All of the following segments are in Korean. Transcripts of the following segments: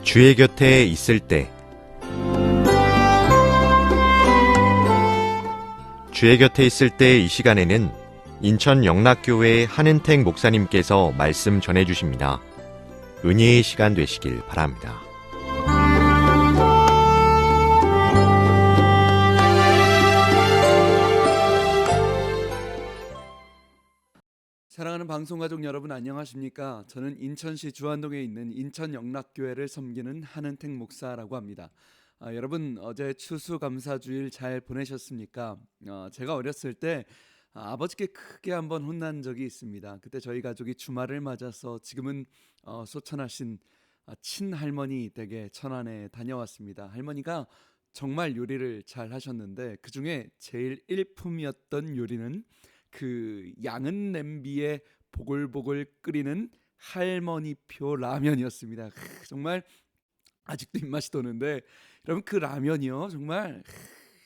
주의 곁에 있을 때 주의 곁에 있을 때 이 시간에는 인천 영락교회 한은택 목사님께서 말씀 전해주십니다. 은혜의 시간 되시길 바랍니다. 사랑하는 방송가족 여러분, 안녕하십니까? 저는 인천시 주안동에 있는 인천 영락교회를 섬기는 한은택 목사라고 합니다. 여러분, 어제 추수감사주일 잘 보내셨습니까? 제가 어렸을 때 아버지께 크게 한번 혼난 적이 있습니다. 그때 저희 가족이 주말을 맞아서 지금은 소천하신 친할머니 댁에 천안에 다녀왔습니다. 할머니가 정말 요리를 잘 하셨는데 그 중에 제일 일품이었던 요리는 그 양은 냄비에 보글보글 끓이는 할머니표 라면이었습니다. 정말 아직도 입맛이 도는데, 여러분, 그 라면이요, 정말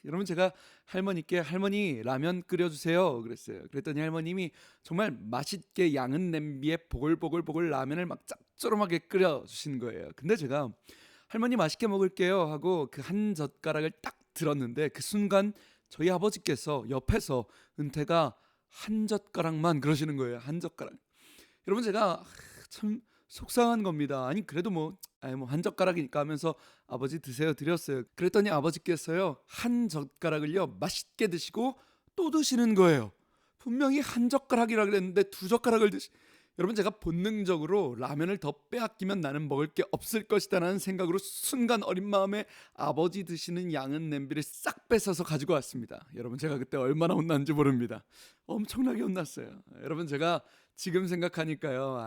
여러분, 제가 할머니께 할머니 라면 끓여주세요 그랬어요. 그랬더니 할머님이 정말 맛있게 양은 냄비에 보글보글 라면을 막 짭조름하게 끓여주신 거예요. 근데 제가 할머니 맛있게 먹을게요 하고 그 한 젓가락을 딱 들었는데 그 순간 저희 아버지께서 옆에서 은퇴가 한 젓가락만 그러시는 거예요. 한 젓가락. 여러분, 제가 참 속상한 겁니다. 아니 그래도 뭐 한 젓가락이니까 하면서 아버지 드세요 드렸어요. 그랬더니 아버지께서요 한 젓가락을요 맛있게 드시고 또 드시는 거예요. 분명히 한 젓가락이라 그랬는데 두 젓가락을 여러분, 제가 본능적으로 라면을 더 빼앗기면 나는 먹을 게 없을 것이다라는 생각으로 순간 어린 마음에 아버지 드시는 양은 냄비를 싹 뺏어서 가지고 왔습니다. 여러분, 제가 그때 얼마나 혼났는지 모릅니다. 엄청나게 혼났어요. 여러분, 제가 지금 생각하니까요,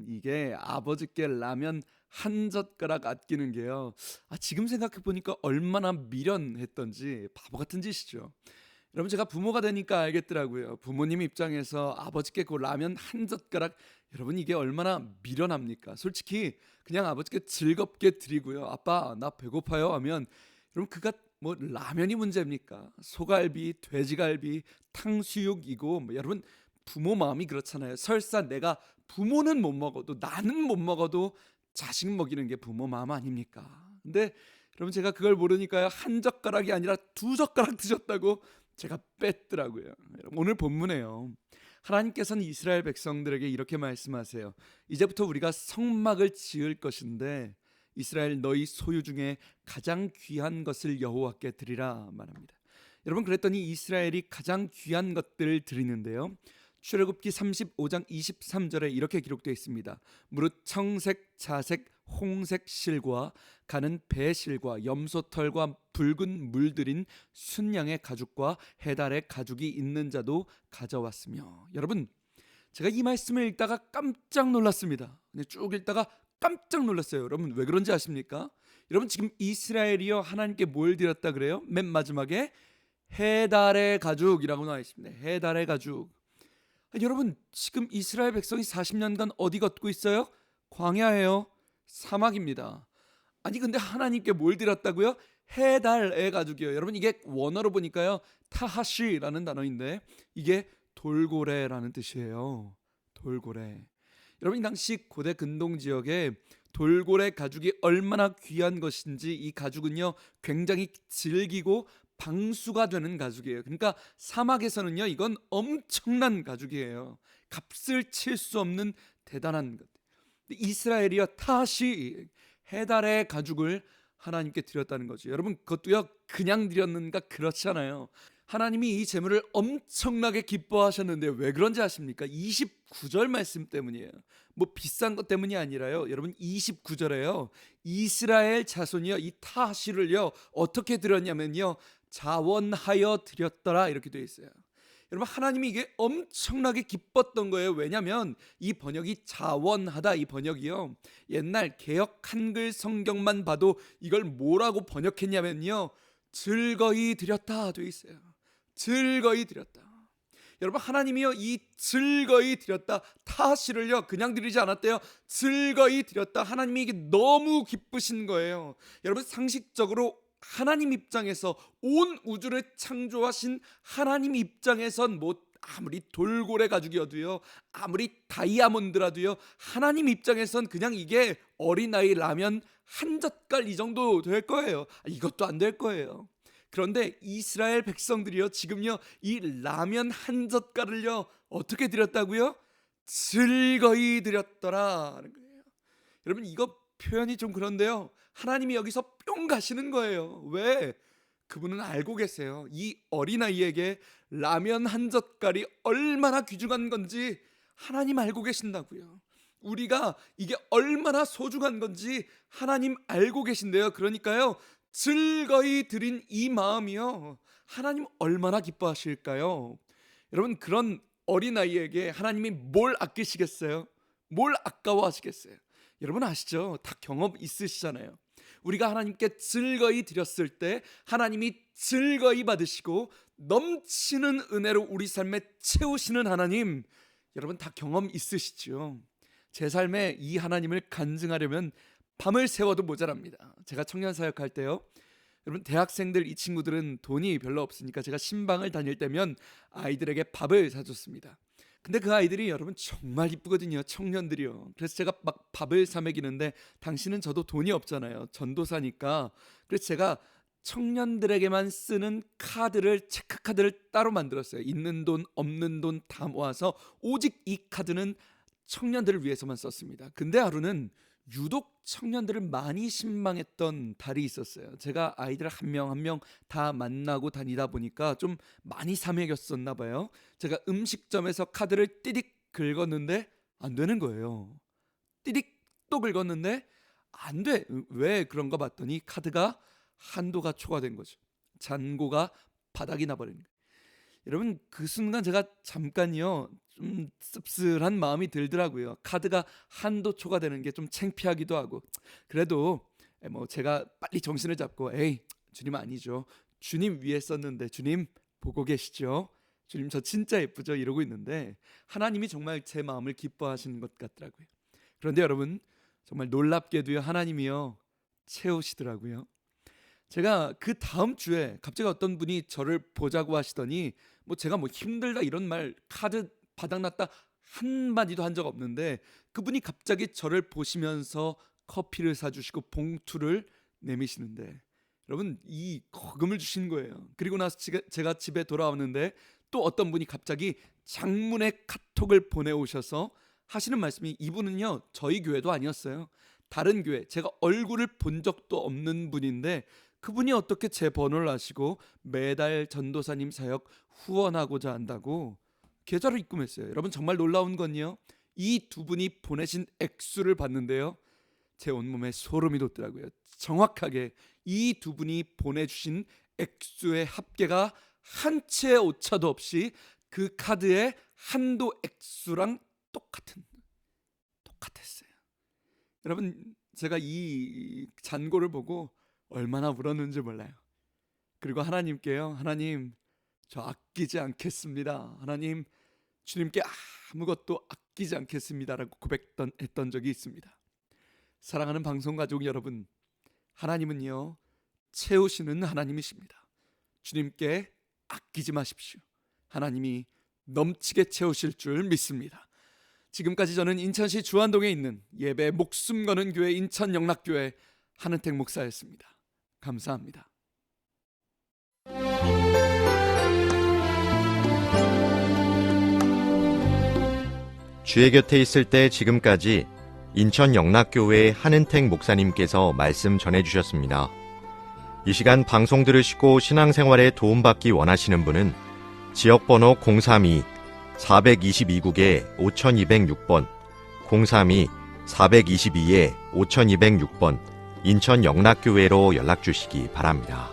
이게 아버지께 라면 한 젓가락 아끼는 게요, 지금 생각해보니까 얼마나 미련했던지 바보 같은 짓이죠. 여러분, 제가 부모가 되니까 알겠더라고요. 부모님 입장에서 아버지께 그 라면 한 젓가락, 여러분 이게 얼마나 미련합니까? 솔직히 그냥 아버지께 즐겁게 드리고요, 아빠 나 배고파요 하면, 여러분 그가 뭐 라면이 문제입니까? 소갈비, 돼지갈비, 탕수육이고 여러분 부모 마음이 그렇잖아요. 설사 내가 부모는 못 먹어도, 나는 못 먹어도 자식 먹이는 게 부모 마음 아닙니까? 근데 여러분, 제가 그걸 모르니까요, 한 젓가락이 아니라 두 젓가락 드셨다고 제가 뺐더라고요. 오늘 본문에요, 하나님께서는 이스라엘 백성들에게 이렇게 말씀하세요. 이제부터 우리가 성막을 지을 것인데 이스라엘 너희 소유 중에 가장 귀한 것을 여호와께 드리라 말합니다. 여러분, 그랬더니 이스라엘이 가장 귀한 것들을 드리는데요, 출애굽기 35장 23절에 이렇게 기록되어 있습니다. 무릇 청색, 자색, 홍색 실과 가는 배실과 염소털과 붉은 물들인 순양의 가죽과 해달의 가죽이 있는 자도 가져왔으며. 여러분, 제가 이 말씀을 읽다가 깜짝 놀랐습니다. 쭉 읽다가 깜짝 놀랐어요. 여러분, 왜 그런지 아십니까? 여러분, 지금 이스라엘이요 하나님께 뭘 드렸다 그래요? 맨 마지막에 해달의 가죽이라고 나와 있습니다. 해달의 가죽. 여러분, 지금 이스라엘 백성이 40년간 어디 걷고 있어요? 광야예요. 사막입니다. 아니 근데 하나님께 뭘 드렸다고요? 해달의 가죽이요. 여러분, 이게 원어로 보니까요 타하시라는 단어인데 이게 돌고래라는 뜻이에요. 돌고래. 여러분, 이 당시 고대 근동 지역에 돌고래 가죽이 얼마나 귀한 것인지, 이 가죽은요 굉장히 질기고 방수가 되는 가죽이에요. 그러니까 사막에서는요 이건 엄청난 가죽이에요. 값을 칠 수 없는 대단한 것. 이스라엘이요 타시 해달의 가죽을 하나님께 드렸다는 거죠. 여러분, 그것도요 그냥 드렸는가? 그렇지 않아요. 하나님이 이 제물을 엄청나게 기뻐하셨는데 왜 그런지 아십니까? 29절 말씀 때문이에요. 뭐 비싼 것 때문이 아니라요. 여러분, 29절에요 이스라엘 자손이요 이 타시를요 어떻게 드렸냐면요 자원하여 드렸더라 이렇게 되어 있어요. 여러분, 하나님이 이게 엄청나게 기뻤던 거예요. 왜냐하면 이 번역이 자원하다, 이 번역이요 옛날 개역 한글 성경만 봐도 이걸 뭐라고 번역했냐면요 즐거이 드렸다 되어 있어요. 즐거이 드렸다. 여러분, 하나님이요 이 즐거이 드렸다 타시를요 그냥 드리지 않았대요. 즐거이 드렸다. 하나님이 이게 너무 기쁘신 거예요. 여러분, 상식적으로 하나님 입장에서, 온 우주를 창조하신 하나님 입장에선 뭐 아무리 돌고래 가죽이어도요, 아무리 다이아몬드라도요, 하나님 입장에선 그냥 이게 어린아이 라면 한 젓갈 이 정도 될 거예요. 이것도 안 될 거예요. 그런데 이스라엘 백성들이요, 지금요 이 라면 한 젓갈을요 어떻게 드렸다고요? 즐거이 드렸더라 하는 거예요. 여러분, 이거 표현이 좀 그런데요, 하나님이 여기서 뿅 가시는 거예요. 왜? 그분은 알고 계세요. 이 어린아이에게 라면 한 젓갈이 얼마나 귀중한 건지 하나님 알고 계신다고요. 우리가 이게 얼마나 소중한 건지 하나님 알고 계신데요. 그러니까요, 즐거이 드린 이 마음이요, 하나님 얼마나 기뻐하실까요? 여러분, 그런 어린아이에게 하나님이 뭘 아끼시겠어요? 뭘 아까워하시겠어요? 여러분 아시죠? 다 경험 있으시잖아요. 우리가 하나님께 즐거이 드렸을 때 하나님이 즐거이 받으시고 넘치는 은혜로 우리 삶에 채우시는 하나님, 여러분 다 경험 있으시죠? 제 삶에 이 하나님을 간증하려면 밤을 새워도 모자랍니다. 제가 청년 사역할 때요, 여러분 대학생들, 이 친구들은 돈이 별로 없으니까 제가 신방을 다닐 때면 아이들에게 밥을 사줬습니다. 근데 그 아이들이 여러분 정말 이쁘거든요. 청년들이요. 그래서 제가 막 밥을 사 먹이는데, 당신은 저도 돈이 없잖아요. 전도사니까. 그래서 제가 청년들에게만 쓰는 카드를, 체크카드를 따로 만들었어요. 있는 돈 없는 돈 다 모아서 오직 이 카드는 청년들을 위해서만 썼습니다. 근데 하루는 유독 청년들을 많이 신망했던 달이 있었어요. 제가 아이들 한 명 한 명 다 만나고 다니다 보니까 좀 많이 사먹였었나 봐요. 제가 음식점에서 카드를 띠딕 긁었는데 안 되는 거예요. 띠딕 또 긁었는데 안 돼. 왜 그런가 봤더니 카드가 한도가 초과된 거죠. 잔고가 바닥이 나버린 거예요. 여러분, 그 순간 제가 잠깐요 좀 씁쓸한 마음이 들더라고요. 카드가 한도 초과되는 게 좀 창피하기도 하고. 그래도 뭐 제가 빨리 정신을 잡고, 에이 주님 아니죠, 주님 위에 썼는데 주님 보고 계시죠, 주님 저 진짜 예쁘죠, 이러고 있는데 하나님이 정말 제 마음을 기뻐하시는 것 같더라고요. 그런데 여러분, 정말 놀랍게도요, 하나님이요 채우시더라고요. 제가 그 다음 주에 갑자기 어떤 분이 저를 보자고 하시더니, 뭐 제가 뭐 힘들다 이런 말, 카드 바닥났다 한마디도 한 적 없는데, 그분이 갑자기 저를 보시면서 커피를 사주시고 봉투를 내미시는데, 여러분 이 거금을 주신 거예요. 그리고 나서 제가 집에 돌아오는데 또 어떤 분이 갑자기 장문의 카톡을 보내오셔서 하시는 말씀이, 이분은요 저희 교회도 아니었어요. 다른 교회, 제가 얼굴을 본 적도 없는 분인데 그분이 어떻게 제 번호를 아시고 매달 전도사님 사역 후원하고자 한다고 계좌를 입금했어요. 여러분 정말 놀라운 건요, 이 두 분이 보내신 액수를 봤는데요, 제 온몸에 소름이 돋더라고요. 정확하게 이 두 분이 보내주신 액수의 합계가 한 채의 오차도 없이 그 카드의 한도 액수랑 똑같았어요. 여러분, 제가 이 잔고를 보고 얼마나 울었는지 몰라요. 그리고 하나님께요, 하나님 저 아끼지 않겠습니다. 하나님, 주님께 아무것도 아끼지 않겠습니다라고 고백했던 적이 있습니다. 사랑하는 방송가족 여러분, 하나님은요 채우시는 하나님이십니다. 주님께 아끼지 마십시오. 하나님이 넘치게 채우실 줄 믿습니다. 지금까지 저는 인천시 주안동에 있는 예배 목숨 거는 교회 인천영락교회 한은택 목사였습니다. 감사합니다. 주의 곁에 있을 때 지금까지 인천 영락교회 한은택 목사님께서 말씀 전해주셨습니다. 이 시간 방송 들으시고 신앙생활에 도움받기 원하시는 분은 지역번호 032-422국에 5206번, 032-422-5206번 인천 영락교회로 연락주시기 바랍니다.